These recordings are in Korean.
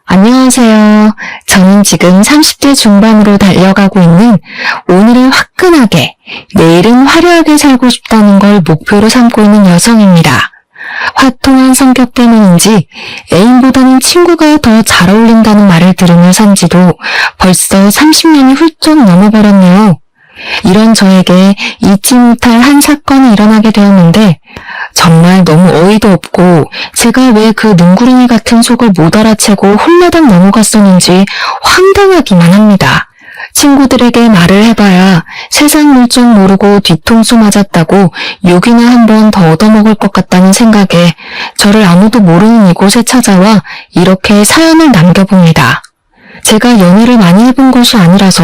안녕하세요. 저는 지금 30대 중반으로 달려가고 있는 오늘은 화끈하게, 내일은 화려하게 살고 싶다는 걸 목표로 삼고 있는 여성입니다. 화통한 성격 때문인지 애인보다는 친구가 더 잘 어울린다는 말을 들으며 산 지도 벌써 30년이 훌쩍 넘어버렸네요. 이런 저에게 잊지 못할 한 사건이 일어나게 되었는데 정말 너무 어이도 없고 제가 왜 그 능구렁이 같은 속을 못 알아채고 홀라당 넘어갔었는지 황당하기만 합니다. 친구들에게 말을 해봐야 세상 물정 모르고 뒤통수 맞았다고 욕이나 한 번 더 얻어먹을 것 같다는 생각에 저를 아무도 모르는 이곳에 찾아와 이렇게 사연을 남겨봅니다. 제가 연애를 많이 해본 것이 아니라서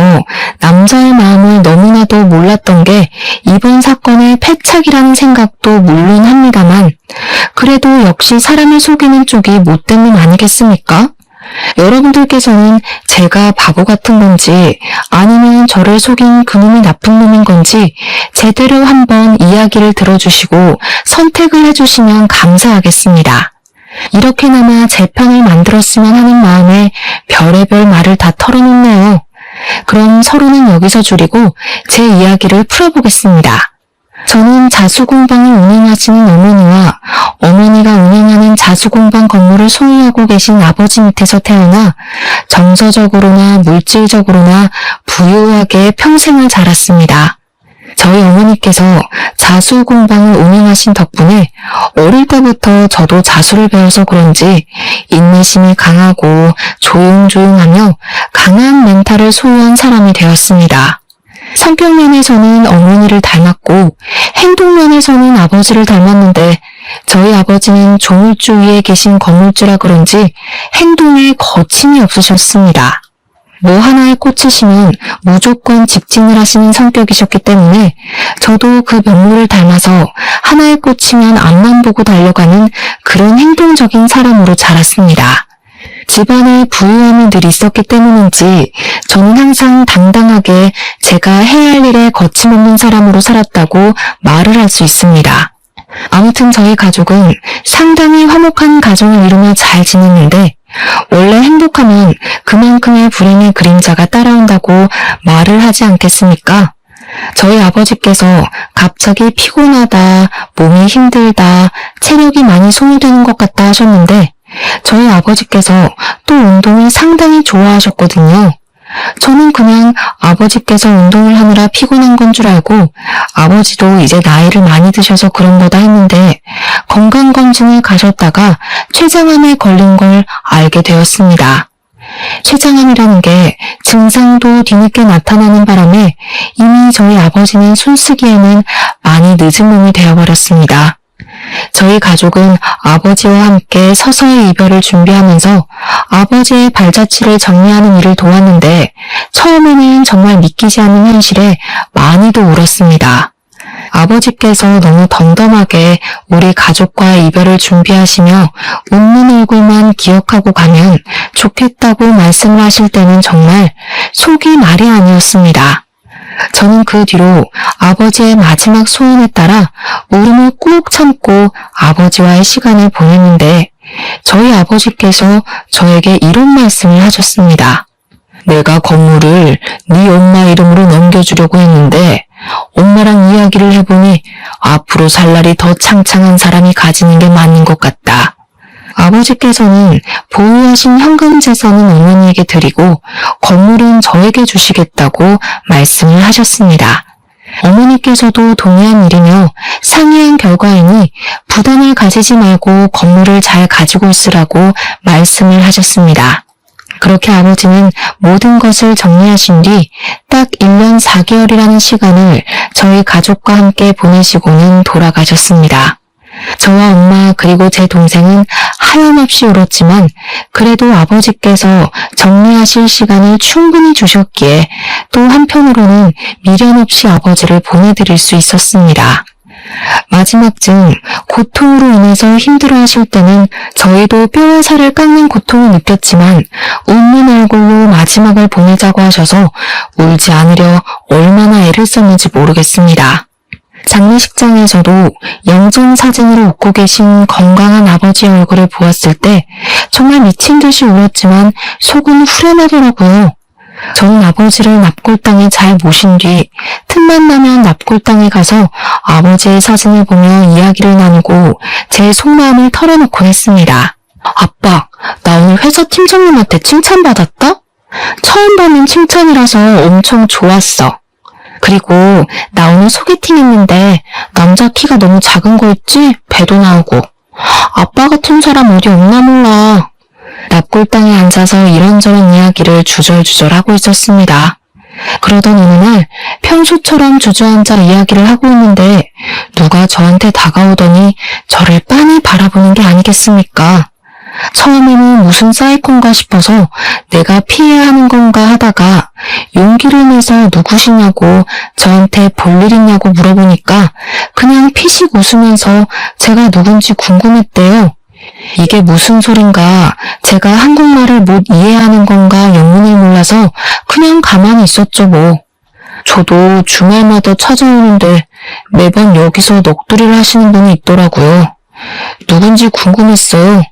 남자의 마음을 너무나도 몰랐던 게 이번 사건의 패착이라는 생각도 물론 합니다만 그래도 역시 사람을 속이는 쪽이 못된 놈 아니겠습니까? 여러분들께서는 제가 바보 같은 건지 아니면 저를 속인 그놈이 나쁜 놈인 건지 제대로 한번 이야기를 들어주시고 선택을 해주시면 감사하겠습니다. 이렇게나마 제 편을 만들었으면 하는 마음에 별의별 말을 다 털어놓네요. 그럼 서로는 여기서 줄이고 제 이야기를 풀어보겠습니다. 저는 자수공방을 운영하시는 어머니와 어머니가 운영하는 자수공방 건물을 소유하고 계신 아버지 밑에서 태어나 정서적으로나 물질적으로나 부유하게 평생을 자랐습니다. 저희 어머니께서 자수공방을 운영하신 덕분에 어릴 때부터 저도 자수를 배워서 그런지 인내심이 강하고 조용조용하며 강한 멘탈을 소유한 사람이 되었습니다. 성격면에서는 어머니를 닮았고 행동면에서는 아버지를 닮았는데 저희 아버지는 조물주 위에 계신 건물주라 그런지 행동에 거침이 없으셨습니다. 뭐 하나에 꽂히시면 무조건 직진을 하시는 성격이셨기 때문에 저도 그 면모를 닮아서 하나에 꽂히면 앞만 보고 달려가는 그런 행동적인 사람으로 자랐습니다. 집안에 부유함이 늘 있었기 때문인지 저는 항상 당당하게 제가 해야 할 일에 거침없는 사람으로 살았다고 말을 할 수 있습니다. 아무튼 저희 가족은 상당히 화목한 가정을 이루며 잘 지냈는데 원래 행복하면 그만큼의 불행의 그림자가 따라온다고 말을 하지 않겠습니까? 저희 아버지께서 갑자기 피곤하다, 몸이 힘들다, 체력이 많이 소모되는 것 같다 하셨는데 저희 아버지께서 또 운동을 상당히 좋아하셨거든요. 저는 그냥 아버지께서 운동을 하느라 피곤한 건 줄 알고 아버지도 이제 나이를 많이 드셔서 그런 거다 했는데 건강검진을 가셨다가 췌장암에 걸린 걸 알게 되었습니다. 췌장암이라는 게 증상도 뒤늦게 나타나는 바람에 이미 저희 아버지는 숨쓰기에는 많이 늦은 몸이 되어버렸습니다. 저희 가족은 아버지와 함께 서서히 이별을 준비하면서 아버지의 발자취를 정리하는 일을 도왔는데 처음에는 정말 믿기지 않는 현실에 많이도 울었습니다. 아버지께서 너무 덤덤하게 우리 가족과의 이별을 준비하시며 웃는 얼굴만 기억하고 가면 좋겠다고 말씀을 하실 때는 정말 속이 말이 아니었습니다. 저는 그 뒤로 아버지의 마지막 소원에 따라 울음을 꾹 참고 아버지와의 시간을 보냈는데 저희 아버지께서 저에게 이런 말씀을 하셨습니다. 내가 건물을 네 엄마 이름으로 넘겨주려고 했는데 엄마랑 이야기를 해보니 앞으로 살 날이 더 창창한 사람이 가지는 게 맞는 것 같다. 아버지께서는 보유하신 현금 재산은 어머니에게 드리고 건물은 저에게 주시겠다고 말씀을 하셨습니다. 어머니께서도 동의한 일이며 상의한 결과이니 부담을 가지지 말고 건물을 잘 가지고 있으라고 말씀을 하셨습니다. 그렇게 아버지는 모든 것을 정리하신 뒤 딱 1년 4개월이라는 시간을 저희 가족과 함께 보내시고는 돌아가셨습니다. 저와 엄마 그리고 제 동생은 하염없이 울었지만 그래도 아버지께서 정리하실 시간을 충분히 주셨기에 또 한편으로는 미련 없이 아버지를 보내드릴 수 있었습니다. 마지막쯤 고통으로 인해서 힘들어하실 때는 저희도 뼈와 살을 깎는 고통을 느꼈지만 웃는 얼굴로 마지막을 보내자고 하셔서 울지 않으려 얼마나 애를 썼는지 모르겠습니다. 장례식장에서도 영정 사진으로 웃고 계신 건강한 아버지 얼굴을 보았을 때 정말 미친 듯이 울었지만 속은 후련하더라고요. 저는 아버지를 납골당에 잘 모신 뒤 틈만 나면 납골당에 가서 아버지의 사진을 보며 이야기를 나누고 제 속마음을 털어놓곤 했습니다. 아빠, 나 오늘 회사 팀장님한테 칭찬받았다? 처음 받는 칭찬이라서 엄청 좋았어. 그리고 나 오늘 소개팅 했는데 남자 키가 너무 작은 거 있지? 배도 나오고. 아빠 같은 사람 어디 없나 몰라. 납골당에 앉아서 이런저런 이야기를 주절주절 하고 있었습니다. 그러던 어느 날 평소처럼 주저앉아 이야기를 하고 있는데 누가 저한테 다가오더니 저를 빤히 바라보는 게 아니겠습니까? 처음에는 무슨 사이콘가 싶어서 내가 피해야 하는 건가 하다가 용기를 내서 누구시냐고 저한테 볼 일 있냐고 물어보니까 그냥 피식 웃으면서 제가 누군지 궁금했대요. 이게 무슨 소린가, 제가 한국말을 못 이해하는 건가 영문을 몰라서 그냥 가만히 있었죠 뭐. 저도 주말마다 찾아오는데 매번 여기서 넋두리를 하시는 분이 있더라고요. 누군지 궁금했어요.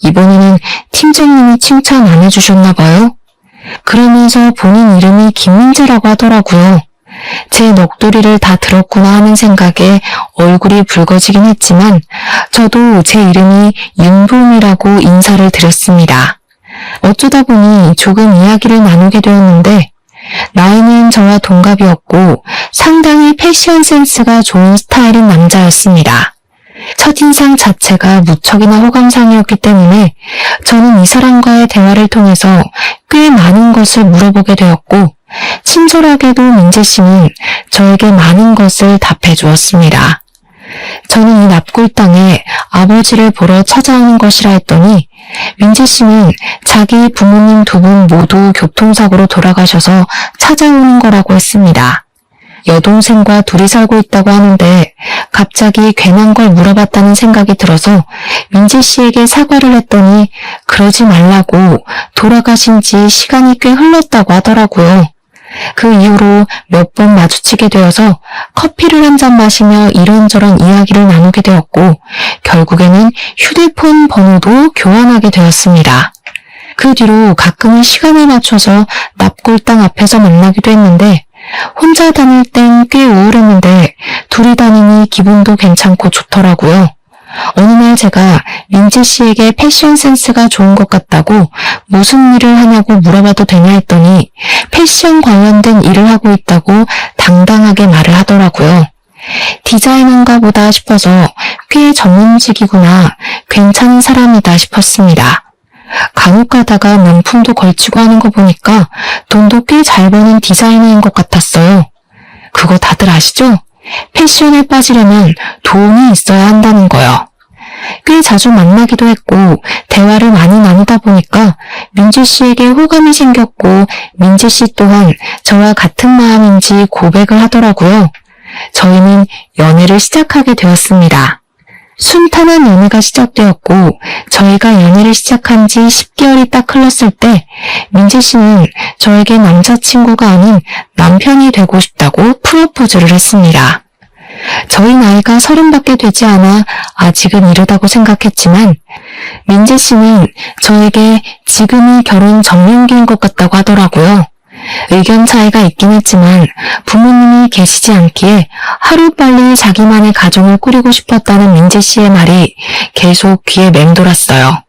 이번에는 팀장님이 칭찬 안 해주셨나 봐요. 그러면서 본인 이름이 김민재라고 하더라고요. 제 넋두리를 다 들었구나 하는 생각에 얼굴이 붉어지긴 했지만 저도 제 이름이 윤봄이라고 인사를 드렸습니다. 어쩌다 보니 조금 이야기를 나누게 되었는데 나이는 저와 동갑이었고 상당히 패션 센스가 좋은 스타일인 남자였습니다. 첫인상 자체가 무척이나 호감상이었기 때문에 저는 이 사람과의 대화를 통해서 꽤 많은 것을 물어보게 되었고 친절하게도 민재 씨는 저에게 많은 것을 답해 주었습니다. 저는 이 납골당에 아버지를 보러 찾아오는 것이라 했더니 민재 씨는 자기 부모님 두 분 모두 교통사고로 돌아가셔서 찾아오는 거라고 했습니다. 여동생과 둘이 살고 있다고 하는데 갑자기 괜한 걸 물어봤다는 생각이 들어서 민재 씨에게 사과를 했더니 그러지 말라고 돌아가신 지 시간이 꽤 흘렀다고 하더라고요. 그 이후로 몇 번 마주치게 되어서 커피를 한 잔 마시며 이런저런 이야기를 나누게 되었고 결국에는 휴대폰 번호도 교환하게 되었습니다. 그 뒤로 가끔은 시간을 맞춰서 납골당 앞에서 만나기도 했는데 혼자 다닐 땐 꽤 우울했는데 둘이 다니니 기분도 괜찮고 좋더라고요. 어느 날 제가 민재 씨에게 패션 센스가 좋은 것 같다고 무슨 일을 하냐고 물어봐도 되냐 했더니 패션 관련된 일을 하고 있다고 당당하게 말을 하더라고요. 디자이너인가 보다 싶어서 꽤 전문직이구나, 괜찮은 사람이다 싶었습니다. 간혹 가다가 명품도 걸치고 하는 거 보니까 돈도 꽤 잘 버는 디자이너인 것 같았어요. 그거 다들 아시죠? 패션에 빠지려면 돈이 있어야 한다는 거요. 꽤 자주 만나기도 했고 대화를 많이 나누다 보니까 민재 씨에게 호감이 생겼고 민재 씨 또한 저와 같은 마음인지 고백을 하더라고요. 저희는 연애를 시작하게 되었습니다. 순탄한 연애가 시작되었고 저희가 연애를 시작한 지 10개월이 딱 흘렀을 때 민재 씨는 저에게 남자친구가 아닌 남편이 되고 싶다고 프로포즈를 했습니다. 저희 나이가 30밖에 되지 않아 아직은 이르다고 생각했지만 민재 씨는 저에게 지금이 결혼 정년기인 것 같다고 하더라고요. 의견 차이가 있긴 했지만 부모님이 계시지 않기에 하루빨리 자기만의 가정을 꾸리고 싶었다는 민재 씨의 말이 계속 귀에 맴돌았어요.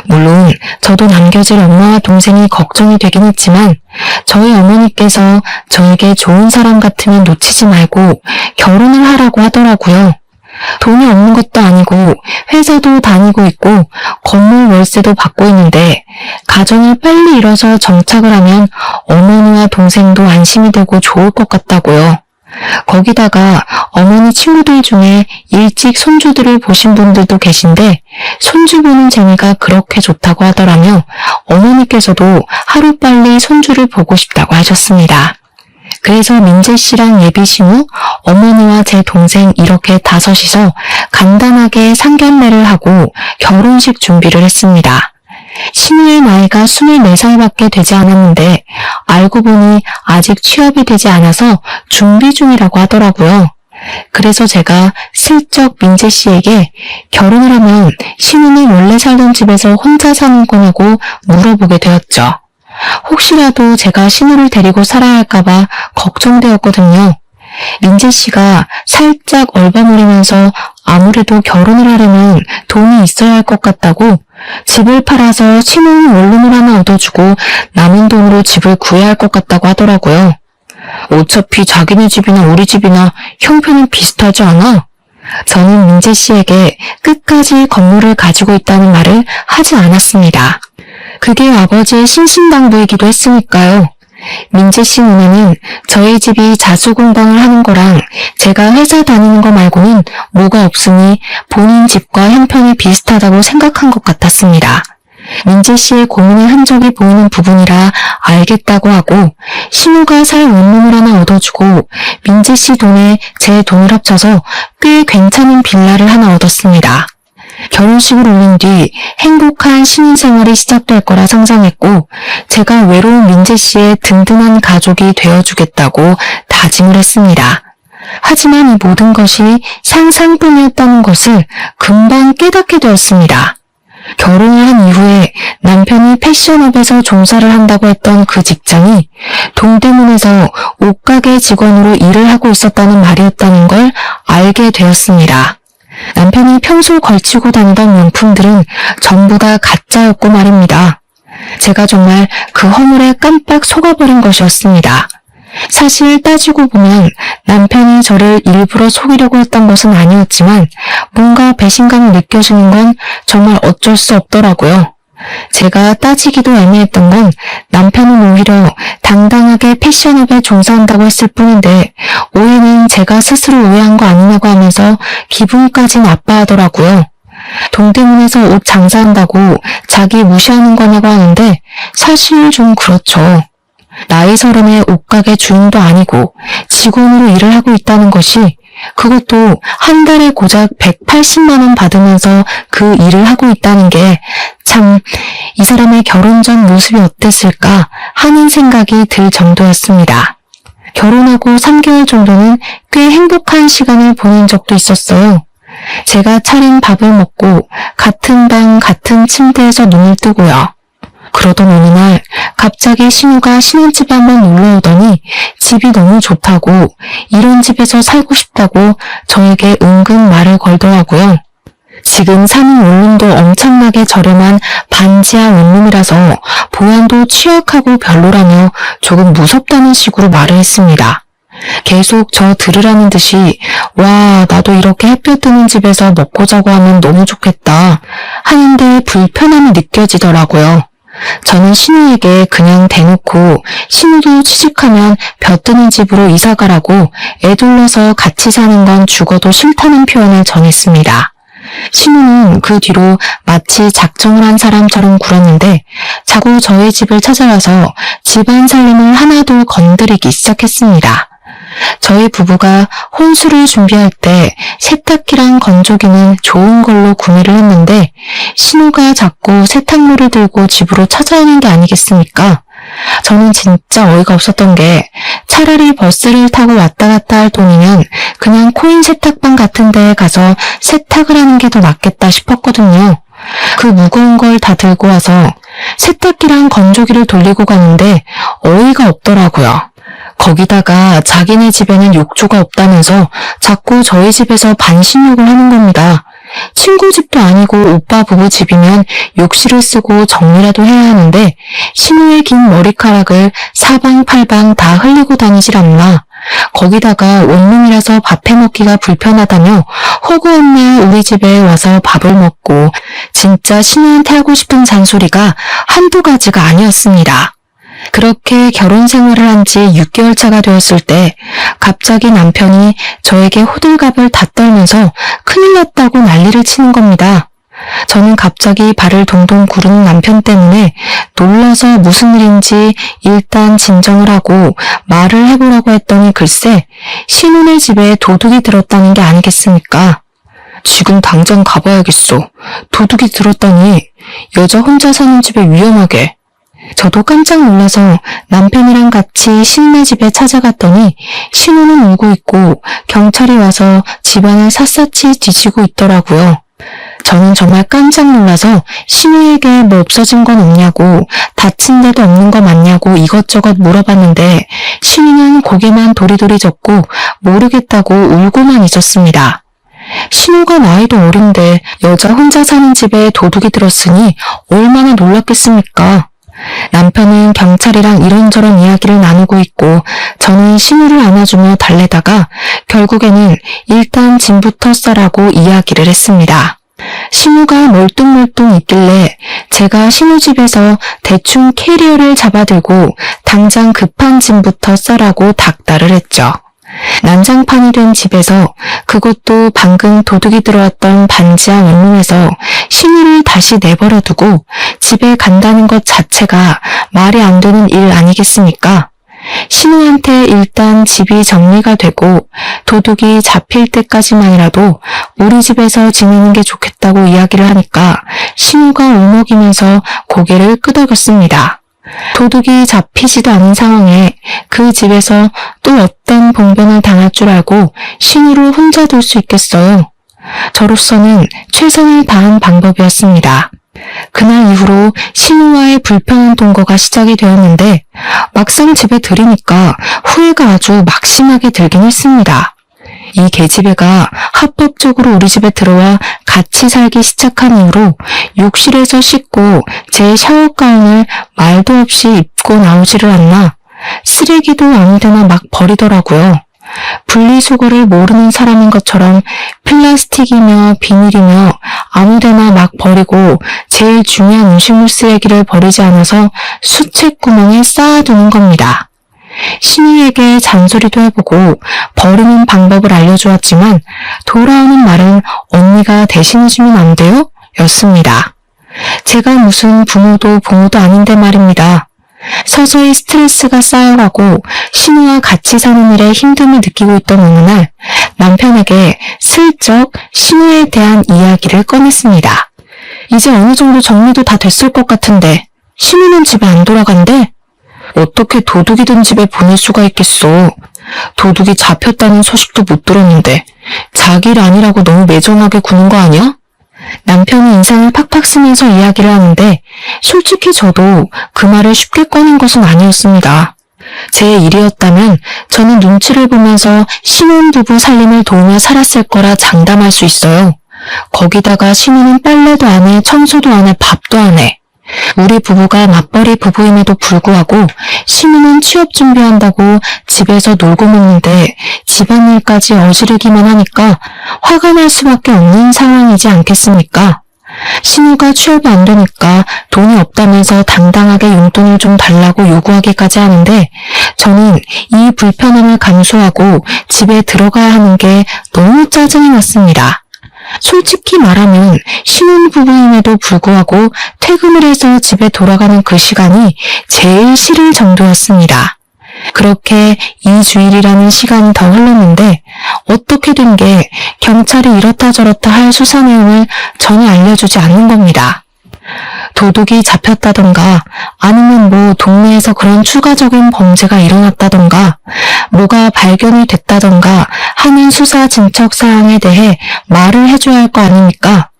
물론 저도 남겨질 엄마와 동생이 걱정이 되긴 했지만 저희 어머니께서 저에게 좋은 사람 같으면 놓치지 말고 결혼을 하라고 하더라고요. 돈이 없는 것도 아니고 회사도 다니고 있고 건물 월세도 받고 있는데 가정을 빨리 이뤄서 정착을 하면 어머니와 동생도 안심이 되고 좋을 것 같다고요. 거기다가 어머니 친구들 중에 일찍 손주들을 보신 분들도 계신데 손주 보는 재미가 그렇게 좋다고 하더라며 어머니께서도 하루빨리 손주를 보고 싶다고 하셨습니다. 그래서 민재 씨랑 예비 신우, 어머니와 제 동생 이렇게 다섯이서 간단하게 상견례를 하고 결혼식 준비를 했습니다. 신우의 나이가 24살밖에 되지 않았는데 알고 보니 아직 취업이 되지 않아서 준비 중이라고 하더라고요. 그래서 제가 슬쩍 민재 씨에게 결혼을 하면 신우는 원래 살던 집에서 혼자 사는 거냐고 물어보게 되었죠. 혹시라도 제가 신우를 데리고 살아야 할까봐 걱정되었거든요. 민재 씨가 살짝 얼버무리면서 아무래도 결혼을 하려면 돈이 있어야 할 것 같다고 집을 팔아서 신혼 원룸을 하나 얻어주고 남은 돈으로 집을 구해야 할 것 같다고 하더라고요. 어차피 자기네 집이나 우리 집이나 형편은 비슷하지 않아? 저는 민재 씨에게 끝까지 건물을 가지고 있다는 말을 하지 않았습니다. 그게 아버지의 신신당부이기도 했으니까요. 민재 씨 눈에는 저희 집이 자수공방을 하는 거랑 제가 회사 다니는 거 말고는 뭐가 없으니 본인 집과 형편이 비슷하다고 생각한 것 같았습니다. 민재 씨의 고민의 흔적이 보이는 부분이라 알겠다고 하고 신우가 살 원룸을 하나 얻어주고 민재 씨 돈에 제 돈을 합쳐서 꽤 괜찮은 빌라를 하나 얻었습니다. 결혼식을 올린 뒤 행복한 신혼생활이 시작될 거라 상상했고 제가 외로운 민재 씨의 든든한 가족이 되어주겠다고 다짐을 했습니다. 하지만 이 모든 것이 상상뿐이었다는 것을 금방 깨닫게 되었습니다. 결혼을 한 이후에 남편이 패션업에서 종사를 한다고 했던 그 직장이 동대문에서 옷가게 직원으로 일을 하고 있었다는 말이었다는 걸 알게 되었습니다. 남편이 평소 걸치고 다니던 명품들은 전부 다 가짜였고 말입니다. 제가 정말 그 허물에 깜빡 속아버린 것이었습니다. 사실 따지고 보면 남편이 저를 일부러 속이려고 했던 것은 아니었지만 뭔가 배신감이 느껴지는 건 정말 어쩔 수 없더라고요. 제가 따지기도 애매했던 건 남편은 오히려 당당하게 패션업에 종사한다고 했을 뿐인데 오해는 제가 스스로 오해한 거 아니냐고 하면서 기분까지 나빠하더라고요. 동대문에서 옷 장사한다고 자기 무시하는 거냐고 하는데 사실 좀 그렇죠. 나이 서른에 옷가게 주인도 아니고 직원으로 일을 하고 있다는 것이 그것도 한 달에 고작 180만 원 받으면서 그 일을 하고 있다는 게 참 이 사람의 결혼 전 모습이 어땠을까 하는 생각이 들 정도였습니다. 결혼하고 3개월 정도는 꽤 행복한 시간을 보낸 적도 있었어요. 제가 차린 밥을 먹고 같은 방 같은 침대에서 눈을 뜨고요. 그러던 어느 날 갑자기 신우가 신혼집에 한번 놀러 오더니 집이 너무 좋다고 이런 집에서 살고 싶다고 저에게 은근 말을 걸더라고요. 지금 사는 원룸도 엄청나게 저렴한 반지하 원룸이라서 보안도 취약하고 별로라며 조금 무섭다는 식으로 말을 했습니다. 계속 저 들으라는 듯이 와 나도 이렇게 햇볕 드는 집에서 먹고 자고 하면 너무 좋겠다 하는데 불편함이 느껴지더라고요. 저는 신우에게 그냥 대놓고 신우도 취직하면 볕 드는 집으로 이사가라고 애둘러서 같이 사는 건 죽어도 싫다는 표현을 전했습니다. 신우는 그 뒤로 마치 작정을 한 사람처럼 굴었는데 자꾸 저희 집을 찾아와서 집안 살림을 하나둘 건드리기 시작했습니다. 저희 부부가 혼수를 준비할 때 세탁기랑 건조기는 좋은 걸로 구매를 했는데 신우가 자꾸 세탁물을 들고 집으로 찾아오는 게 아니겠습니까? 저는 진짜 어이가 없었던 게 차라리 버스를 타고 왔다 갔다 할 돈이면 그냥 코인 세탁방 같은 데에 가서 세탁을 하는 게 더 낫겠다 싶었거든요. 그 무거운 걸 다 들고 와서 세탁기랑 건조기를 돌리고 가는데 어이가 없더라고요. 거기다가 자기네 집에는 욕조가 없다면서 자꾸 저희 집에서 반신욕을 하는 겁니다. 친구 집도 아니고 오빠 부부 집이면 욕실을 쓰고 정리라도 해야 하는데 신우의 긴 머리카락을 사방팔방 다 흘리고 다니질 않나. 거기다가 원룸이라서 밥 해먹기가 불편하다며 허구없이 우리 집에 와서 밥을 먹고 진짜 신우한테 하고 싶은 잔소리가 한두 가지가 아니었습니다. 그렇게 결혼 생활을 한 지 6개월 차가 되었을 때 갑자기 남편이 저에게 호들갑을 다 떨면서 큰일 났다고 난리를 치는 겁니다. 저는 갑자기 발을 동동 구르는 남편 때문에 놀라서 무슨 일인지 일단 진정을 하고 말을 해보라고 했더니 글쎄 신혼의 집에 도둑이 들었다는 게 아니겠습니까? 지금 당장 가봐야겠어. 도둑이 들었다니 여자 혼자 사는 집에 위험하게. 저도 깜짝 놀라서 남편이랑 같이 신우네 집에 찾아갔더니 신우는 울고 있고 경찰이 와서 집안을 샅샅이 뒤지고 있더라고요. 저는 정말 깜짝 놀라서 신우에게 뭐 없어진 건 없냐고, 다친 데도 없는 거 맞냐고 이것저것 물어봤는데 신우는 고개만 도리도리 젓고 모르겠다고 울고만 있었습니다. 신우가 나이도 어린데 여자 혼자 사는 집에 도둑이 들었으니 얼마나 놀랐겠습니까? 남편은 경찰이랑 이런저런 이야기를 나누고 있고 저는 신우를 안아주며 달래다가 결국에는 일단 짐부터 싸라고 이야기를 했습니다. 신우가 멀뚱멀뚱 있길래 제가 신우 집에서 대충 캐리어를 잡아들고 당장 급한 짐부터 싸라고 닥달을 했죠. 난장판이 된 집에서, 그것도 방금 도둑이 들어왔던 반지하 원룸에서 신우를 다시 내버려 두고 집에 간다는 것 자체가 말이 안 되는 일 아니겠습니까? 신우한테 일단 집이 정리가 되고 도둑이 잡힐 때까지만이라도 우리 집에서 지내는 게 좋겠다고 이야기를 하니까 신우가 울먹이면서 고개를 끄덕였습니다. 도둑이 잡히지도 않은 상황에 그 집에서 또 어떤 봉변을 당할 줄 알고 신우를 혼자 둘 수 있겠어요. 저로서는 최선을 다한 방법이었습니다. 그날 이후로 신우와의 불편한 동거가 시작이 되었는데 막상 집에 들이니까 후회가 아주 막심하게 들긴 했습니다. 이 계집애가 합법적으로 우리 집에 들어와 같이 살기 시작한 이후로 욕실에서 씻고 제 샤워 가운을 말도 없이 입고 나오지를 않나 쓰레기도 아무데나 막 버리더라고요. 분리수거를 모르는 사람인 것처럼 플라스틱이며 비닐이며 아무데나 막 버리고 제일 중요한 음식물 쓰레기를 버리지 않아서 수채구멍에 쌓아두는 겁니다. 신우에게 잔소리도 해보고 버리는 방법을 알려주었지만 돌아오는 말은 언니가 대신해주면 안 돼요? 였습니다. 제가 무슨 부모도 아닌데 말입니다. 서서히 스트레스가 쌓여가고 신우와 같이 사는 일에 힘듦을 느끼고 있던 어느 날 남편에게 슬쩍 신우에 대한 이야기를 꺼냈습니다. 이제 어느 정도 정리도 다 됐을 것 같은데 신우는 집에 안 돌아간대? 어떻게 도둑이 든 집에 보낼 수가 있겠어. 도둑이 잡혔다는 소식도 못 들었는데 자기 일 아니라고 너무 매정하게 구는 거 아니야? 남편이 인상을 팍팍 쓰면서 이야기를 하는데 솔직히 저도 그 말을 쉽게 꺼낸 것은 아니었습니다. 제 일이었다면 저는 눈치를 보면서 신혼부부 살림을 도우며 살았을 거라 장담할 수 있어요. 거기다가 신우는 빨래도 안 해, 청소도 안 해, 밥도 안 해. 우리 부부가 맞벌이 부부임에도 불구하고 신우는 취업 준비한다고 집에서 놀고 먹는데 집안일까지 어지르기만 하니까 화가 날 수밖에 없는 상황이지 않겠습니까? 신우가 취업이 안 되니까 돈이 없다면서 당당하게 용돈을 좀 달라고 요구하기까지 하는데 저는 이 불편함을 감수하고 집에 들어가야 하는 게 너무 짜증이 났습니다. 솔직히 말하면 신혼부부임에도 불구하고 퇴근을 해서 집에 돌아가는 그 시간이 제일 싫을 정도였습니다. 그렇게 2주일이라는 시간이 더 흘렀는데 어떻게 된 게 경찰이 이렇다 저렇다 할 수사 내용을 전혀 알려주지 않는 겁니다. 도둑이 잡혔다던가 아니면 뭐 동네에서 그런 추가적인 범죄가 일어났다던가 뭐가 발견이 됐다던가 하는 수사 진척 사항에 대해 말을 해줘야 할 거 아닙니까?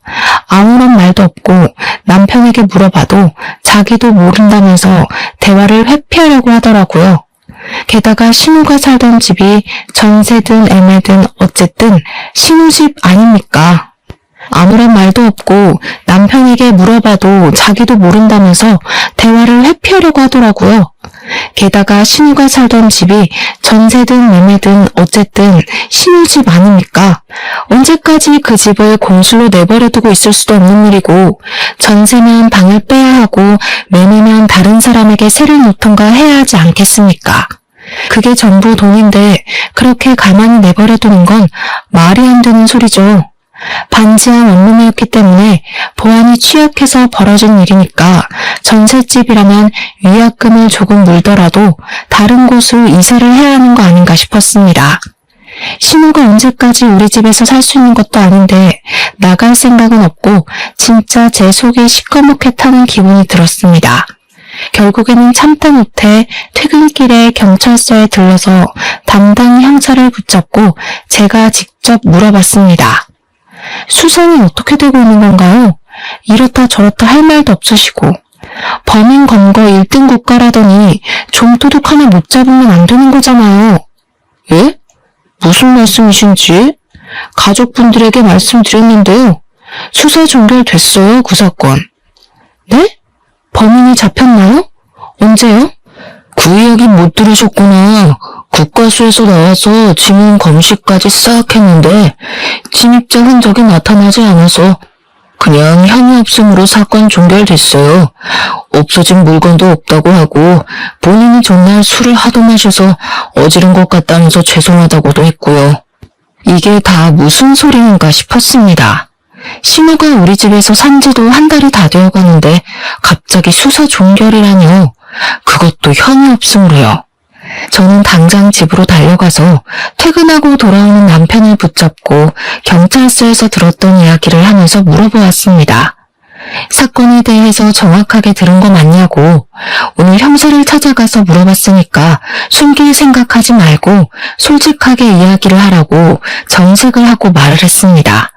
아무런 말도 없고 남편에게 물어봐도 자기도 모른다면서 대화를 회피하려고 하더라고요. 게다가 신우가 살던 집이 전세든 애매든 어쨌든 신우 집 아닙니까? 아무런 말도 없고 남편에게 물어봐도 자기도 모른다면서 대화를 회피하려고 하더라고요. 게다가 신우가 살던 집이 전세든 매매든 어쨌든 신우 집 아닙니까? 언제까지 그 집을 공실로 내버려두고 있을 수도 없는 일이고 전세면 방을 빼야 하고 매매면 다른 사람에게 세를 놓던가 해야 하지 않겠습니까? 그게 전부 돈인데 그렇게 가만히 내버려두는 건 말이 안 되는 소리죠. 반지하 원룸이었기 때문에 보안이 취약해서 벌어진 일이니까 전셋집이라면 위약금을 조금 물더라도 다른 곳으로 이사를 해야 하는 거 아닌가 싶었습니다. 신우가 언제까지 우리 집에서 살 수 있는 것도 아닌데 나갈 생각은 없고 진짜 제 속이 시커멓게 타는 기분이 들었습니다. 결국에는 참다 못해 퇴근길에 경찰서에 들러서 담당 형사를 붙잡고 제가 직접 물어봤습니다. 수사는 어떻게 되고 있는 건가요? 이렇다 저렇다 할 말도 없으시고 범인 검거 1등 국가라더니 좀도둑 하나 못 잡으면 안 되는 거잖아요. 예? 무슨 말씀이신지? 가족분들에게 말씀드렸는데요. 수사 종결됐어요, 그 사건. 네? 범인이 잡혔나요? 언제요? 그 이야기 못 들으셨구나. 국과수에서 나와서 지문 검시까지 싹 했는데 침입자 흔적이 나타나지 않아서 그냥 혐의 없음으로 사건 종결됐어요. 없어진 물건도 없다고 하고 본인이 전날 술을 하도 마셔서 어지른 것 같다면서 죄송하다고도 했고요. 이게 다 무슨 소리인가 싶었습니다. 신우가 우리 집에서 산 지도 한 달이 다 되어가는데 갑자기 수사 종결이라뇨. 그것도 혐의 없음으로요. 저는 당장 집으로 달려가서 퇴근하고 돌아오는 남편을 붙잡고 경찰서에서 들었던 이야기를 하면서 물어보았습니다. 사건에 대해서 정확하게 들은 거 맞냐고. 오늘 형사를 찾아가서 물어봤으니까 숨길 생각하지 말고 솔직하게 이야기를 하라고 정색을 하고 말을 했습니다.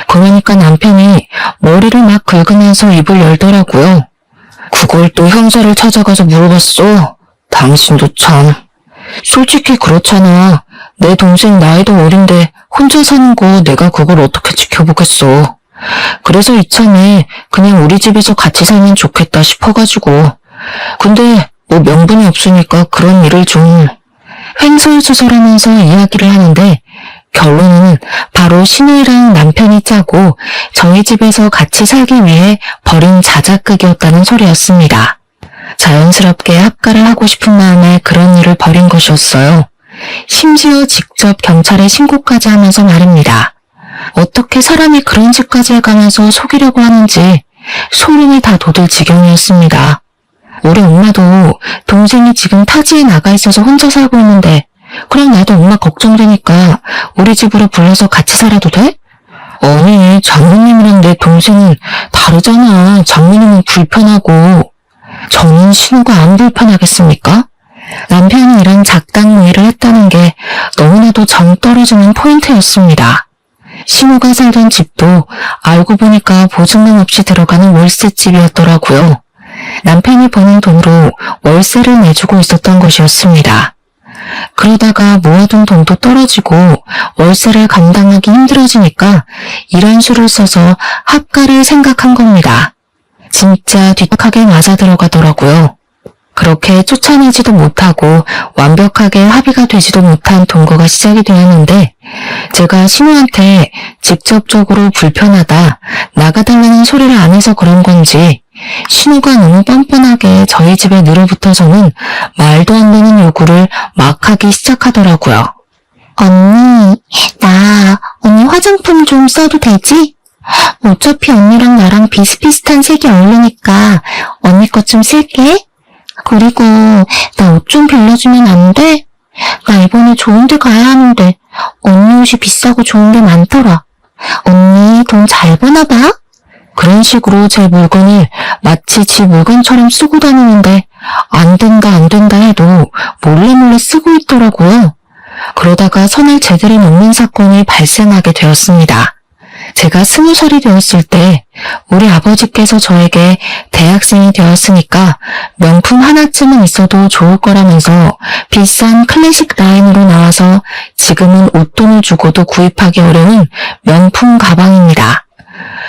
그러니까 남편이 머리를 막 긁으면서 입을 열더라고요. 그걸 또 형사를 찾아가서 물어봤어. 당신도 참. 솔직히 그렇잖아. 내 동생 나이도 어린데 혼자 사는 거 내가 그걸 어떻게 지켜보겠어. 그래서 이참에 그냥 우리 집에서 같이 살면 좋겠다 싶어가지고. 근데 뭐 명분이 없으니까 그런 일을 좀 횡설수설하면서 이야기를 하는데 결론은 바로 신우이랑 남편이 짜고 저희 집에서 같이 살기 위해 벌인 자작극이었다는 소리였습니다. 자연스럽게 합가를 하고 싶은 마음에 그런 일을 벌인 것이었어요. 심지어 직접 경찰에 신고까지 하면서 말입니다. 어떻게 사람이 그런 짓까지 해가면서 속이려고 하는지 소름이 다 돋을 지경이었습니다. 우리 엄마도 동생이 지금 타지에 나가 있어서 혼자 살고 있는데 그럼 나도 엄마 걱정되니까 우리 집으로 불러서 같이 살아도 돼? 아니, 장모님이랑 내 동생은 다르잖아. 장모님은 불편하고. 저는 신우가 안 불편하겠습니까? 남편이 이런 작당 모의를 했다는 게 너무나도 정 떨어지는 포인트였습니다. 신우가 살던 집도 알고 보니까 보증금 없이 들어가는 월세집이었더라고요. 남편이 버는 돈으로 월세를 내주고 있었던 것이었습니다. 그러다가 모아둔 돈도 떨어지고 월세를 감당하기 힘들어지니까 이런 수를 써서 합가를 생각한 겁니다. 진짜 뒷박하게 맞아 들어가더라고요. 그렇게 쫓아내지도 못하고 완벽하게 합의가 되지도 못한 동거가 시작이 되었는데 제가 신우한테 직접적으로 불편하다, 나가달라는 소리를 안 해서 그런 건지 신우가 너무 뻔뻔하게 저희 집에 늘어붙어서는 말도 안 되는 요구를 막 하기 시작하더라고요. 언니 화장품 좀 써도 되지? 어차피 언니랑 나랑 비슷비슷한 색이 어울리니까 언니 것 좀 쓸게. 그리고 나 옷 좀 빌려주면 안 돼? 나 이번에 좋은 데 가야 하는데 언니 옷이 비싸고 좋은 게 많더라. 언니 돈 잘 버나 봐? 그런 식으로 제 물건을 마치 지 물건처럼 쓰고 다니는데 안 된다 해도 몰래 쓰고 있더라고요. 그러다가 선을 제대로 넘는 사건이 발생하게 되었습니다. 제가 20살이 되었을 때 우리 아버지께서 저에게 대학생이 되었으니까 명품 하나쯤은 있어도 좋을 거라면서 비싼 클래식 라인으로 나와서 지금은 웃돈을 주고도 구입하기 어려운 명품 가방입니다.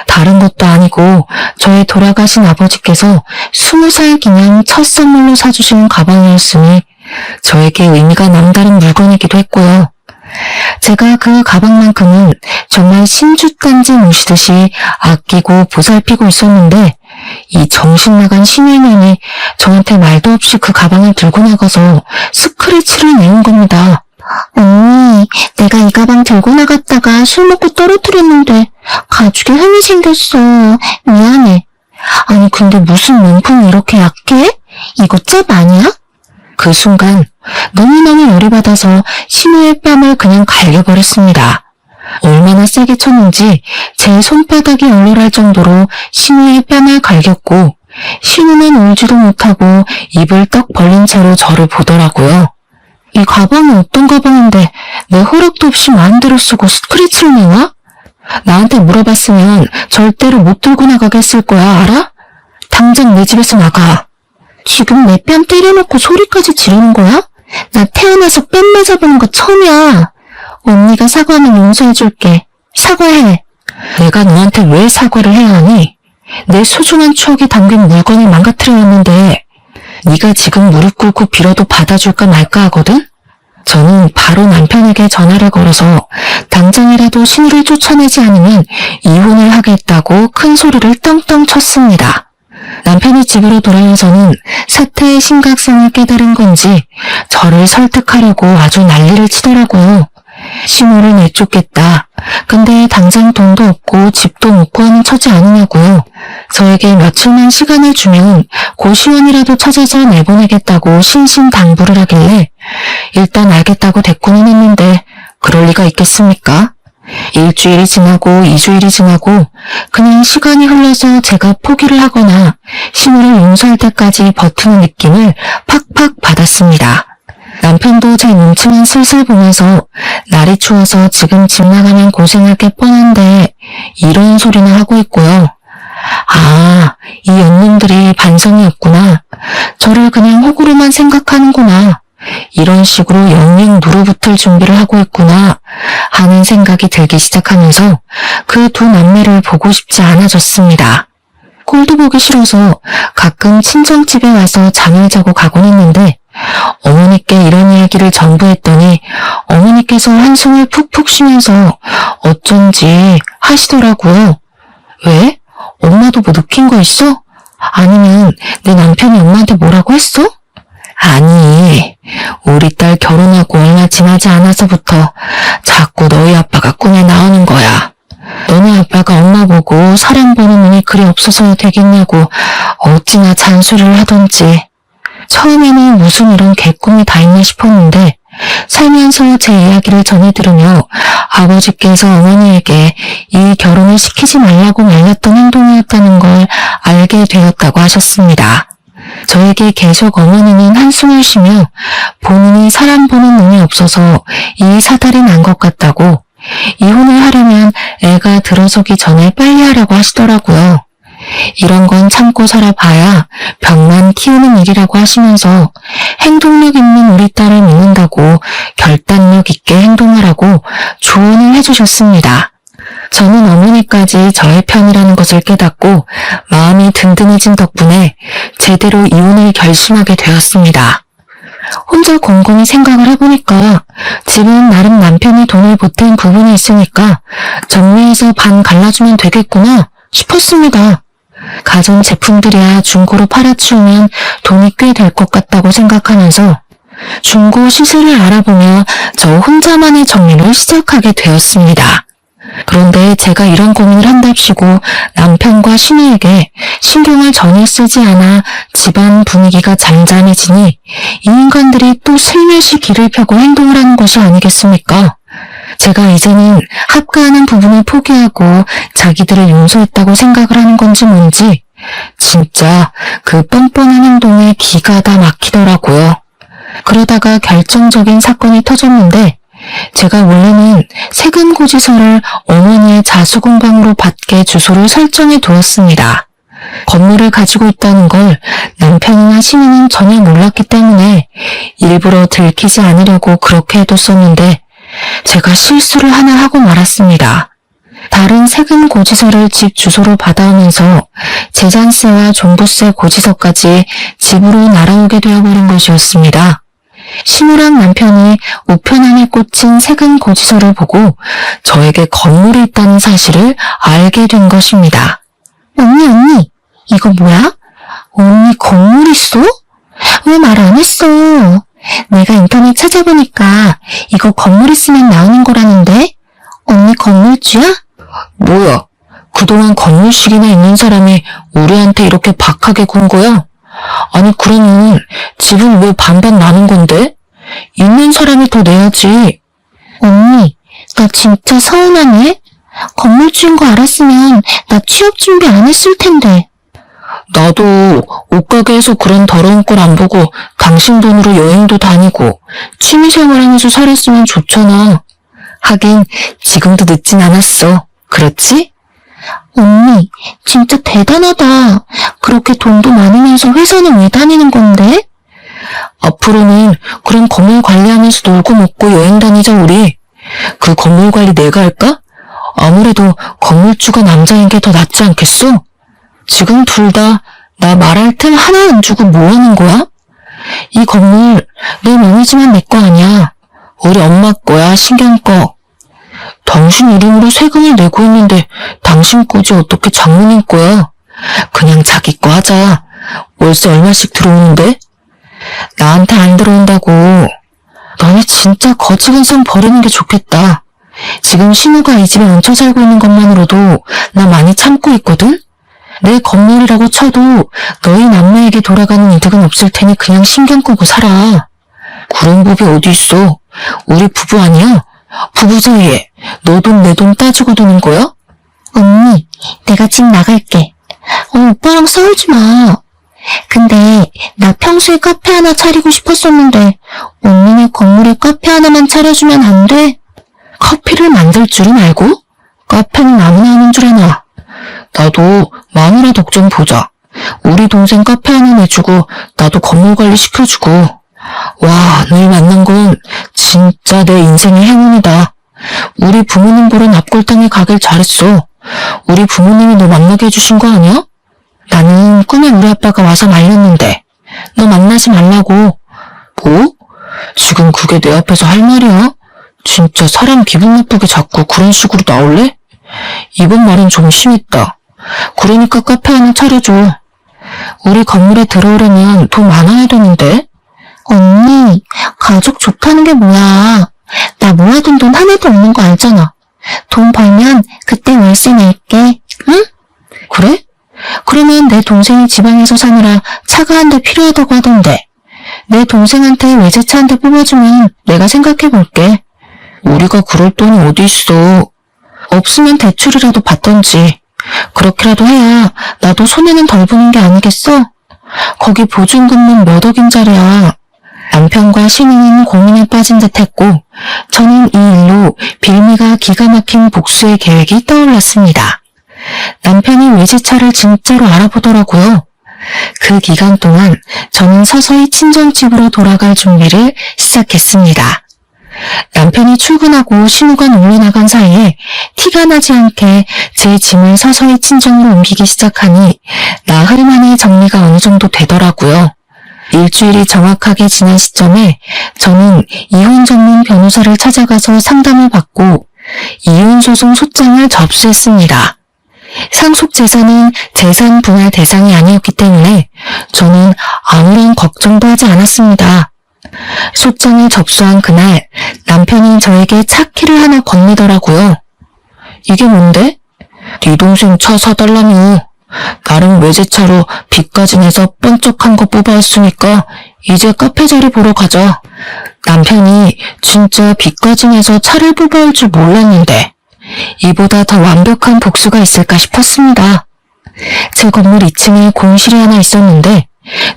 다른 것도 아니고 저의 돌아가신 아버지께서 20살 기념 첫 선물로 사주신 가방이었으니 저에게 의미가 남다른 물건이기도 했고요. 제가 그 가방만큼은 정말 신주단지 모시듯이 아끼고 보살피고 있었는데 이 정신나간 신유년이 저한테 말도 없이 그 가방을 들고 나가서 스크래치를 내는 겁니다. 언니, 내가 이 가방 들고 나갔다가 술 먹고 떨어뜨렸는데 가죽에 흠이 생겼어. 미안해. 아니 근데 무슨 명품이 이렇게 약해? 이거 짭 아니야? 그 순간 너무너무 열이 받아서 신우의 뺨을 그냥 갈겨버렸습니다. 얼마나 세게 쳤는지 제 손바닥이 얼얼할 정도로 신우의 뺨을 갈겼고 신우는 울지도 못하고 입을 떡 벌린 채로 저를 보더라고요. 이 가방이 어떤 가방인데 내 허락도 없이 마음대로 쓰고 스크래치를 내와? 나한테 물어봤으면 절대로 못 들고 나가게 했을 거야, 알아? 당장 내 집에서 나가. 지금 내 뺨 때려놓고 소리까지 지르는 거야? 나 태어나서 뺨 맞아보는 거 처음이야. 언니가 사과하면 용서해줄게. 사과해. 내가 너한테 왜 사과를 해야 하니? 내 소중한 추억이 담긴 물건을 망가뜨려놨는데 네가 지금 무릎 꿇고 빌어도 받아줄까 말까 하거든? 저는 바로 남편에게 전화를 걸어서 당장이라도 신우를 쫓아내지 않으면 이혼을 하겠다고 큰 소리를 떵떵 쳤습니다. 남편이 집으로 돌아와서는 사태의 심각성을 깨달은 건지 저를 설득하려고 아주 난리를 치더라고요. 신우를 내쫓겠다. 근데 당장 돈도 없고 집도 못 구하는 처지 아니냐고요. 저에게 며칠만 시간을 주면 고시원이라도 찾아서 내보내겠다고 신신당부를 하길래 일단 알겠다고 대꾸는 했는데 그럴 리가 있겠습니까? 일주일이 지나고 2주일이 지나고 그냥 시간이 흘러서 제가 포기를 하거나 신우를 용서할 때까지 버티는 느낌을 팍팍 받았습니다. 남편도 제 눈치만 슬슬 보면서 날이 추워서 지금 집 나가면 고생할 게 뻔한데 이런 소리나 하고 있고요. 아, 이 연놈들이 반성이 없구나. 저를 그냥 호구로만 생각하는구나. 이런 식으로 영영 누르붙을 준비를 하고 있구나 하는 생각이 들기 시작하면서 그 두 남매를 보고 싶지 않아졌습니다. 꼴도 보기 싫어서 가끔 친정집에 와서 잠을 자고 가곤 했는데 어머니께 이런 이야기를 전부했더니 어머니께서 한숨을 푹푹 쉬면서 어쩐지 하시더라고요. 왜? 엄마도 뭐 느낀 거 있어? 아니면 내 남편이 엄마한테 뭐라고 했어? 아니, 우리 딸 결혼하고 얼마 지나지 않아서부터 자꾸 너희 아빠가 꿈에 나오는 거야. 너네 아빠가 엄마 보고 사람 보는 눈이 그리 없어서 되겠냐고 어찌나 잔소리를 하던지. 처음에는 무슨 이런 개꿈이 다 있나 싶었는데 살면서 제 이야기를 전해 들으며 아버지께서 어머니에게 이 결혼을 시키지 말라고 말렸던 행동이었다는 걸 알게 되었다고 하셨습니다. 저에게 계속 어머니는 한숨을 쉬며 본인이 사람 보는 눈이 없어서 이 사달이 난 것 같다고 이혼을 하려면 애가 들어서기 전에 빨리 하라고 하시더라고요. 이런 건 참고 살아봐야 병만 키우는 일이라고 하시면서 행동력 있는 우리 딸을 믿는다고 결단력 있게 행동하라고 조언을 해주셨습니다. 저는 어머니까지 저의 편이라는 것을 깨닫고 마음이 든든해진 덕분에 제대로 이혼을 결심하게 되었습니다. 혼자 곰곰이 생각을 해보니까 집은 나름 남편이 돈을 보탠 부분이 있으니까 정리해서 반 갈라주면 되겠구나 싶었습니다. 가전제품들이야 중고로 팔아치우면 돈이 꽤 될 것 같다고 생각하면서 중고 시세를 알아보며 저 혼자만의 정리를 시작하게 되었습니다. 그런데 제가 이런 고민을 한답시고 남편과 신우에게 신경을 전혀 쓰지 않아 집안 분위기가 잠잠해지니 이 인간들이 또 슬며시 길을 펴고 행동을 하는 것이 아니겠습니까? 제가 이제는 합가하는 부분을 포기하고 자기들을 용서했다고 생각을 하는 건지 뭔지 진짜 그 뻔뻔한 행동에 기가 다 막히더라고요. 그러다가 결정적인 사건이 터졌는데 제가 원래는 세금 고지서를 어머니의 자수공방으로 받게 주소를 설정해 두었습니다. 건물을 가지고 있다는 걸 남편이나 신우는 전혀 몰랐기 때문에 일부러 들키지 않으려고 그렇게 해뒀었는데 제가 실수를 하나 하고 말았습니다. 다른 세금 고지서를 집 주소로 받아오면서 재산세와 종부세 고지서까지 집으로 날아오게 되어버린 것이었습니다. 신우랑 남편이 우편함에 꽂힌 세금 고지서를 보고 저에게 건물이 있다는 사실을 알게 된 것입니다. 언니, 이거 뭐야? 언니 건물 있어? 왜 말 안 했어? 내가 인터넷 찾아보니까 이거 건물 있으면 나오는 거라는데? 언니 건물주야? 뭐야? 그동안 건물식이나 있는 사람이 우리한테 이렇게 박하게 군 거야? 아니 그러면 집은 왜 반반 나는 건데? 있는 사람이 더 내야지. 언니, 나 진짜 서운하네. 건물주인 거 알았으면 나 취업 준비 안 했을 텐데. 나도 옷가게에서 그런 더러운 걸 안 보고 당신 돈으로 여행도 다니고 취미생활하면서 살았으면 좋잖아. 하긴 지금도 늦진 않았어. 그렇지? 언니, 진짜 대단하다. 그렇게 돈도 많으면서 회사는 왜 다니는 건데? 앞으로는 그런 건물 관리하면서 놀고 먹고 여행 다니자 우리. 그 건물 관리 내가 할까? 아무래도 건물주가 남자인 게 더 낫지 않겠어? 지금 둘 다 나 말할 틈 하나 안 주고 뭐 하는 거야? 이 건물 내 명의지만 내 거 아니야. 우리 엄마 거야, 신경 꺼. 당신 이름으로 세금을 내고 있는데 당신 거지 어떻게 장모님 거야? 그냥 자기 거 하자. 월세 얼마씩 들어오는데? 나한테 안 들어온다고. 너네 진짜 거지근성 버리는 게 좋겠다. 지금 신우가 이 집에 얹혀 살고 있는 것만으로도 나 많이 참고 있거든? 내 건물이라고 쳐도 너희 남매에게 돌아가는 이득은 없을 테니 그냥 신경 끄고 살아. 그런 법이 어디 있어? 우리 부부 아니야? 부부 사이에 너 돈 내 돈 따지고 도는 거야? 언니, 내가 집 나갈게. 오빠랑 싸우지 마. 근데 나 평소에 카페 하나 차리고 싶었었는데 언니네 건물에 카페 하나만 차려주면 안 돼? 커피를 만들 줄은 알고? 카페는 아무나 하는 줄 아나. 나도 마누라 덕 좀 보자. 우리 동생 카페 하나 내주고 나도 건물 관리 시켜주고. 와, 널 만난 건 진짜 내 인생의 행운이다. 우리 부모님 보러 납골당에 가길 잘했어. 우리 부모님이 너 만나게 해주신 거 아니야? 나는 꿈에 우리 아빠가 와서 말렸는데 너 만나지 말라고. 뭐? 지금 그게 내 앞에서 할 말이야? 진짜 사람 기분 나쁘게 자꾸 그런 식으로 나올래? 이번 말은 좀 심했다. 그러니까 카페 하나 차려줘. 우리 건물에 들어오려면 돈 많아야 되는데. 언니, 가족 좋다는 게 뭐야. 나 모아둔 돈 하나도 없는 거 알잖아. 돈 벌면 그때 월세 낼게. 응? 그래? 그러면 내 동생이 지방에서 사느라 차가 한 대 필요하다고 하던데. 내 동생한테 외제차 한 대 뽑아주면 내가 생각해볼게. 우리가 그럴 돈이 어디 있어. 없으면 대출이라도 받던지. 그렇게라도 해야 나도 손해는 덜 보는 게 아니겠어? 거기 보증금은 몇 억인짜리야. 남편과 신우는 고민에 빠진 듯했고 저는 이 일로 빌미가 기가 막힌 복수의 계획이 떠올랐습니다. 남편이 외제차를 진짜로 알아보더라고요. 그 기간 동안 저는 서서히 친정집으로 돌아갈 준비를 시작했습니다. 남편이 출근하고 신우가 놀러 나간 사이에 티가 나지 않게 제 짐을 서서히 친정으로 옮기기 시작하니 나흘 만에 정리가 어느 정도 되더라고요. 일주일이 정확하게 지난 시점에 저는 이혼 전문 변호사를 찾아가서 상담을 받고 이혼소송 소장을 접수했습니다. 상속재산은 재산 분할 대상이 아니었기 때문에 저는 아무런 걱정도 하지 않았습니다. 소장을 접수한 그날 남편이 저에게 차 키를 하나 건네더라고요. 이게 뭔데? 네 동생 차 사달라며. 나름 외제차로 빚까지 내서 번쩍한 거 뽑아왔으니까 이제 카페 자리 보러 가자. 남편이 진짜 빚까지 내서 차를 뽑아올 줄 몰랐는데 이보다 더 완벽한 복수가 있을까 싶었습니다. 제 건물 2층에 공실이 하나 있었는데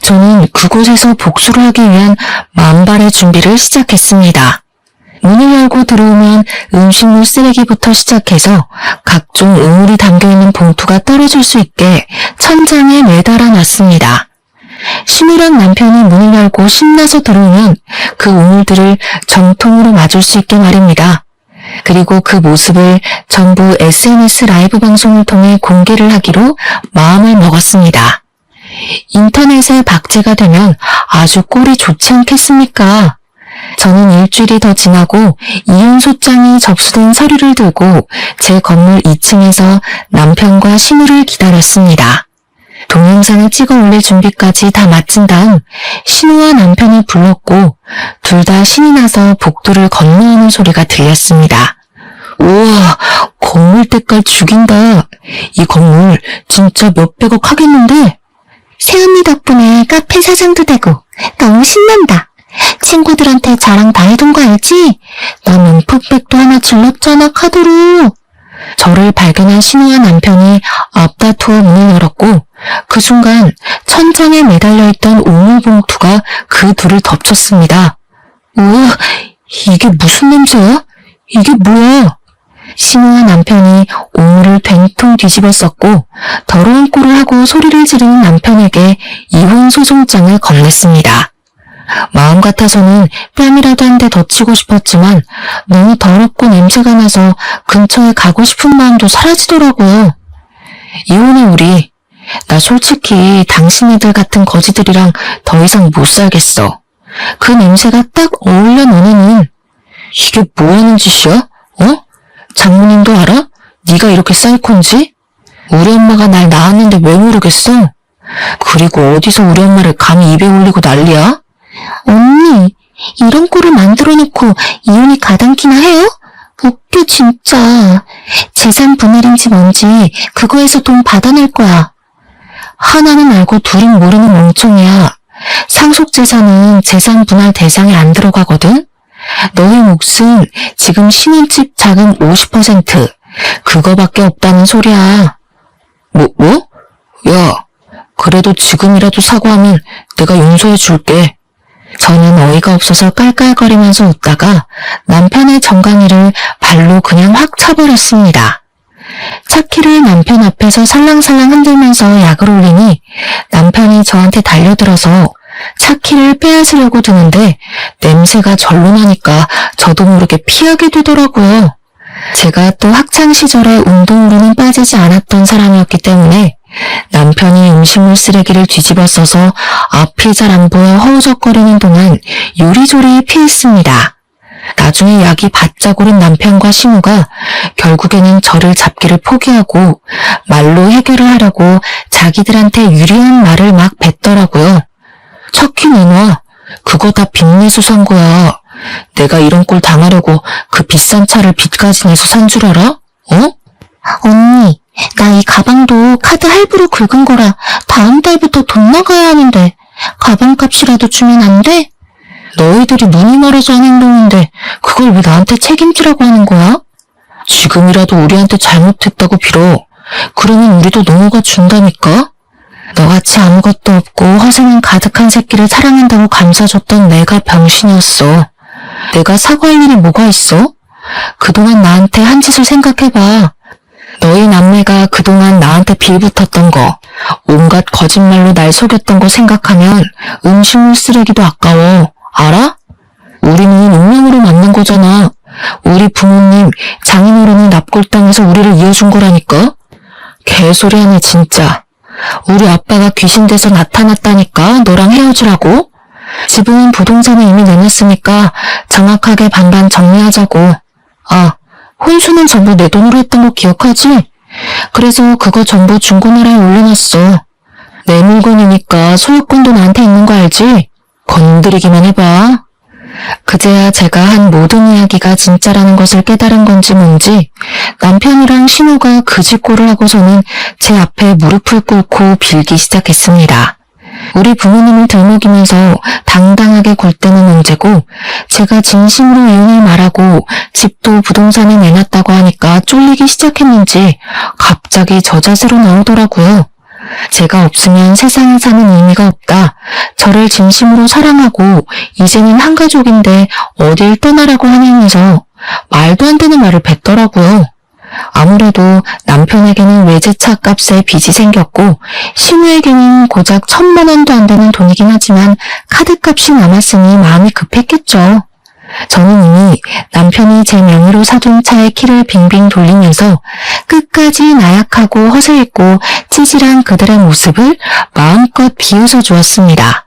저는 그곳에서 복수를 하기 위한 만발의 준비를 시작했습니다. 문을 열고 들어오면 음식물 쓰레기부터 시작해서 각종 우물이 담겨있는 봉투가 떨어질 수 있게 천장에 매달아 놨습니다. 신우랑 남편이 문을 열고 신나서 들어오면 그 우물들을 정통으로 맞을 수 있게 말입니다. 그리고 그 모습을 전부 SNS 라이브 방송을 통해 공개를 하기로 마음을 먹었습니다. 인터넷에 박제가 되면 아주 꼴이 좋지 않겠습니까? 저는 일주일이 더 지나고 이혼소장이 접수된 서류를 들고 제 건물 2층에서 남편과 신우를 기다렸습니다. 동영상을 찍어 올릴 준비까지 다 마친 다음 신우와 남편이 불렀고 둘 다 신이 나서 복도를 건너오는 소리가 들렸습니다. 우와, 건물 때깔 죽인다. 이 건물 진짜 몇백억 하겠는데? 새언니 덕분에 카페 사장도 되고 너무 신난다. 친구들한테 자랑 다 해둔 거 알지? 나 명품백도 하나 질렀잖아, 카드로. 저를 발견한 신우와 남편이 앞다투어 문을 열었고 그 순간 천장에 매달려 있던 오물봉투가 그 둘을 덮쳤습니다. 우와, 이게 무슨 냄새야? 이게 뭐야? 신우와 남편이 오물을 된통 뒤집어 썼고 더러운 꼴을 하고 소리를 지르는 남편에게 이혼 소송장을 건넸습니다. 마음 같아서는 뺨이라도 한 대 더 치고 싶었지만 너무 더럽고 냄새가 나서 근처에 가고 싶은 마음도 사라지더라고요. 이혼해 우리. 나 솔직히 당신네들 같은 거지들이랑 더 이상 못 살겠어. 그 냄새가 딱 어울려 너네는. 이게 뭐하는 짓이야? 어? 장모님도 알아? 네가 이렇게 사이콘지? 우리 엄마가 날 낳았는데 왜 모르겠어? 그리고 어디서 우리 엄마를 감히 입에 올리고 난리야? 언니, 이런 꼴을 만들어 놓고 이혼이 가당키나 해요? 웃겨 진짜. 재산 분할인지 뭔지 그거에서 돈 받아낼 거야. 하나는 알고 둘은 모르는 멍청이야. 상속재산은 재산 분할 대상에 안 들어가거든? 너의 몫은 지금 신혼집 자금 50% 그거밖에 없다는 소리야. 뭐? 야, 그래도 지금이라도 사과하면 내가 용서해 줄게. 저는 어이가 없어서 깔깔거리면서 웃다가 남편의 정강이를 발로 그냥 확 차버렸습니다. 차키를 남편 앞에서 살랑살랑 흔들면서 약을 올리니 남편이 저한테 달려들어서 차키를 빼앗으려고 드는데 냄새가 절로 나니까 저도 모르게 피하게 되더라고요. 제가 또 학창시절에 운동으로는 빠지지 않았던 사람이었기 때문에 남편이 음식물 쓰레기를 뒤집어 써서 앞이 잘 안 보여 허우적거리는 동안 요리조리 피했습니다. 나중에 약이 바짝 오른 남편과 신우가 결국에는 저를 잡기를 포기하고 말로 해결을 하려고 자기들한테 유리한 말을 막 뱉더라고요. 차키 내놔. 그거 다 빚내서 산 거야. 내가 이런 꼴 당하려고 그 비싼 차를 빚까지 내서 산 줄 알아? 어? 언니, 나 이 가방도 카드 할부로 긁은 거라 다음 달부터 돈 나가야 하는데 가방값이라도 주면 안 돼? 너희들이 눈이 멀어서 한 행동인데 그걸 왜 나한테 책임지라고 하는 거야? 지금이라도 우리한테 잘못했다고 빌어. 그러면 우리도 넘어가 준다니까? 너같이 아무것도 없고 허세만 가득한 새끼를 사랑한다고 감싸줬던 내가 병신이었어. 내가 사과할 일이 뭐가 있어? 그동안 나한테 한 짓을 생각해봐. 너희 남매가 그동안 나한테 빌붙었던 거, 온갖 거짓말로 날 속였던 거 생각하면 음식물 쓰레기도 아까워. 알아? 우리는 운명으로 만난 거잖아. 우리 부모님 장인어른이 납골당해서 우리를 이어준 거라니까? 개소리 하네 진짜. 우리 아빠가 귀신 돼서 나타났다니까 너랑 헤어지라고? 집은 부동산에 이미 내놨으니까 정확하게 반반 정리하자고. 아, 혼수는 전부 내 돈으로 했던 거 기억하지? 그래서 그거 전부 중고나라에 올려놨어. 내 물건이니까 소유권도 나한테 있는 거 알지? 건드리기만 해봐. 그제야 제가 한 모든 이야기가 진짜라는 것을 깨달은 건지 뭔지 남편이랑 신우가 그짓골을 하고서는 제 앞에 무릎을 꿇고 빌기 시작했습니다. 우리 부모님을 들먹이면서 당당하게 굴 때는 문제고 제가 진심으로 이혼을 말하고 집도 부동산에 내놨다고 하니까 쫄리기 시작했는지 갑자기 저 자세로 나오더라고요. 제가 없으면 세상에 사는 의미가 없다. 저를 진심으로 사랑하고 이제는 한 가족인데 어딜 떠나라고 하냐면서 말도 안 되는 말을 뱉더라고요. 아무래도 남편에게는 외제차 값에 빚이 생겼고 신우에게는 고작 1,000만 원도 안 되는 돈이긴 하지만 카드값이 남았으니 마음이 급했겠죠. 저는 이미 남편이 제 명의로 사둔 차의 키를 빙빙 돌리면서 끝까지 나약하고 허세있고 찌질한 그들의 모습을 마음껏 비웃어 주었습니다.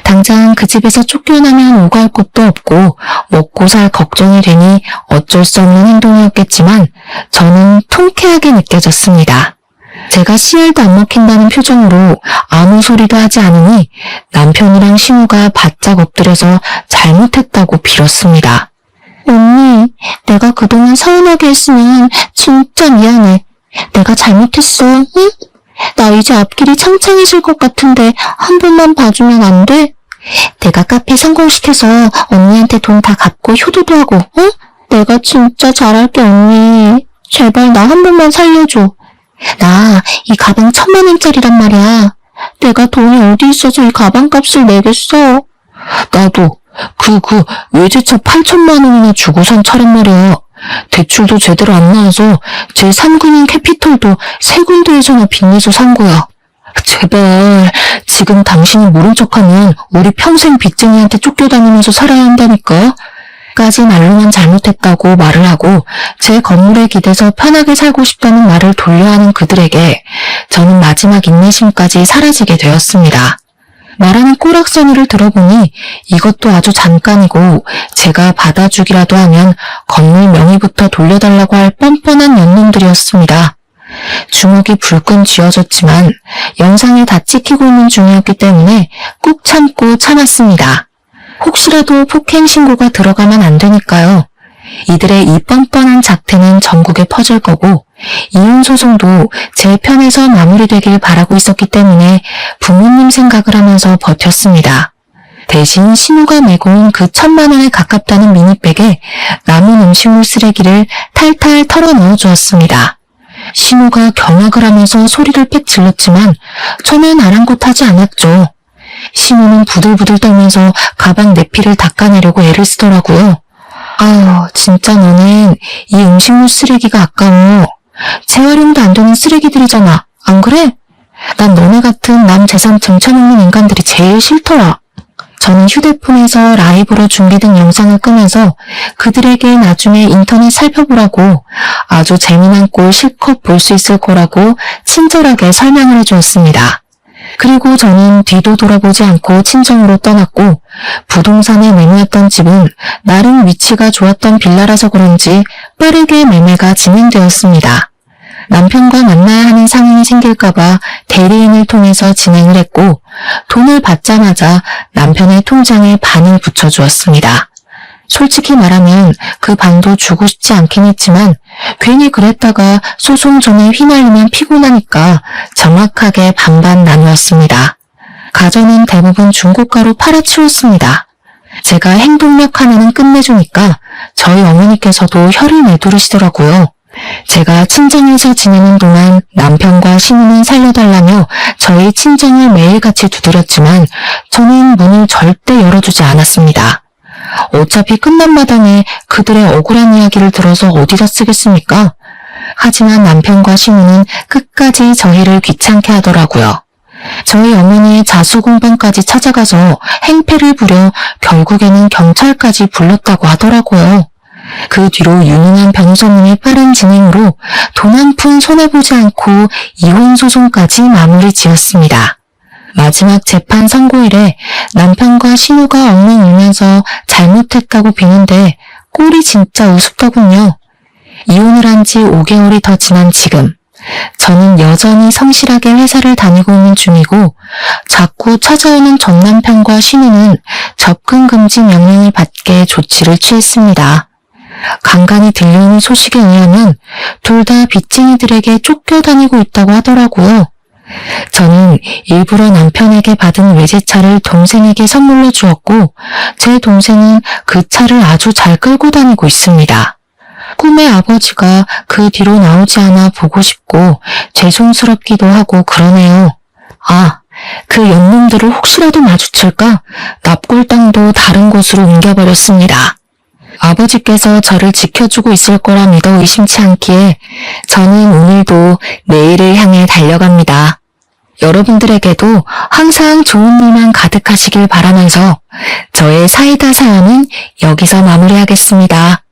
당장 그 집에서 쫓겨나면 오갈 곳도 없고 먹고 살 걱정이 되니 어쩔 수 없는 행동이었겠지만 저는 통쾌하게 느껴졌습니다. 제가 씨알도 안 먹힌다는 표정으로 아무 소리도 하지 않으니 남편이랑 신우가 바짝 엎드려서 잘못했다고 빌었습니다. 언니, 내가 그동안 서운하게 했으면 진짜 미안해. 내가 잘못했어, 응? 나 이제 앞길이 창창해질 것 같은데 한 번만 봐주면 안 돼? 내가 카페 성공시켜서 언니한테 돈 다 갚고 효도도 하고, 응? 내가 진짜 잘할게, 언니. 제발 나 한 번만 살려줘. 나 이 가방 1,000만 원짜리란 말이야. 내가 돈이 어디 있어서 이 가방 값을 내겠어. 나도 그 외제차 8천만 원이나 주고 산 차란 말이야. 대출도 제대로 안 나와서 제 3군인 캐피털도 3군데에서나 빚내서 산 거야. 제발 지금 당신이 모른 척하면 우리 평생 빚쟁이한테 쫓겨다니면서 살아야 한다니까. 까지 말로만 잘못했다고 말을 하고 제 건물에 기대서 편하게 살고 싶다는 말을 돌려하는 그들에게 저는 마지막 인내심까지 사라지게 되었습니다. 말하는 꼬락서니를 들어보니 이것도 아주 잠깐이고 제가 받아주기라도 하면 건물 명의부터 돌려달라고 할 뻔뻔한 연놈들이었습니다. 주먹이 불끈 쥐어졌지만 영상에 다 찍히고 있는 중이었기 때문에 꾹 참고 참았습니다. 혹시라도 폭행 신고가 들어가면 안 되니까요. 이들의 이 뻔뻔한 작태는 전국에 퍼질 거고 이혼 소송도 제 편에서 마무리되길 바라고 있었기 때문에 부모님 생각을 하면서 버텼습니다. 대신 신우가 메고 온 그 1,000만 원에 가깝다는 미니백에 남은 음식물 쓰레기를 탈탈 털어 넣어 주었습니다. 신우가 경악을 하면서 소리를 빽 질렀지만 저는 아랑곳하지 않았죠. 신우는 부들부들 떨면서 가방 내피를 닦아내려고 애를 쓰더라고요. 아유, 진짜 너는 이 음식물 쓰레기가 아까워. 재활용도 안 되는 쓰레기들이잖아. 안 그래? 난 너네 같은 남 재산 등쳐먹는 인간들이 제일 싫더라. 저는 휴대폰에서 라이브로 준비된 영상을 끄면서 그들에게 나중에 인터넷 살펴보라고 아주 재미난 꼴 실컷 볼 수 있을 거라고 친절하게 설명을 해주었습니다. 그리고 저는 뒤도 돌아보지 않고 친정으로 떠났고 부동산에 매매했던 집은 나름 위치가 좋았던 빌라라서 그런지 빠르게 매매가 진행되었습니다. 남편과 만나야 하는 상황이 생길까봐 대리인을 통해서 진행을 했고 돈을 받자마자 남편의 통장에 반을 붙여주었습니다. 솔직히 말하면 그 반도 주고 싶지 않긴 했지만 괜히 그랬다가 소송 전에 휘말리면 피곤하니까 정확하게 반반 나누었습니다. 가전은 대부분 중고가로 팔아치웠습니다. 제가 행동력 하나는 끝내주니까 저희 어머니께서도 혀를 내두르시더라고요. 제가 친정에서 지내는 동안 남편과 신우는 살려달라며 저희 친정을 매일같이 두드렸지만 저는 문을 절대 열어주지 않았습니다. 어차피 끝난 마당에 그들의 억울한 이야기를 들어서 어디다 쓰겠습니까? 하지만 남편과 신우는 끝까지 저희를 귀찮게 하더라고요. 저희 어머니의 자수공방까지 찾아가서 행패를 부려 결국에는 경찰까지 불렀다고 하더라고요. 그 뒤로 유능한 변호사님의 빠른 진행으로 돈 한 푼 손해보지 않고 이혼 소송까지 마무리 지었습니다. 마지막 재판 선고일에 남편과 신우가 엉엉 울면서 잘못했다고 비는데 꼴이 진짜 우습더군요. 이혼을 한 지 5개월이 더 지난 지금 저는 여전히 성실하게 회사를 다니고 있는 중이고 자꾸 찾아오는 전 남편과 신우는 접근 금지 명령을 받게 조치를 취했습니다. 간간히 들려오는 소식에 의하면 둘 다 빚쟁이들에게 쫓겨다니고 있다고 하더라고요. 저는 일부러 남편에게 받은 외제차를 동생에게 선물로 주었고 제 동생은 그 차를 아주 잘 끌고 다니고 있습니다. 꿈의 아버지가 그 뒤로 나오지 않아 보고 싶고 죄송스럽기도 하고 그러네요. 아, 그 연놈들을 혹시라도 마주칠까 납골당도 다른 곳으로 옮겨버렸습니다. 아버지께서 저를 지켜주고 있을 거라 믿어 의심치 않기에 저는 오늘도 내일을 향해 달려갑니다. 여러분들에게도 항상 좋은 일만 가득하시길 바라면서 저의 사이다 사연은 여기서 마무리하겠습니다.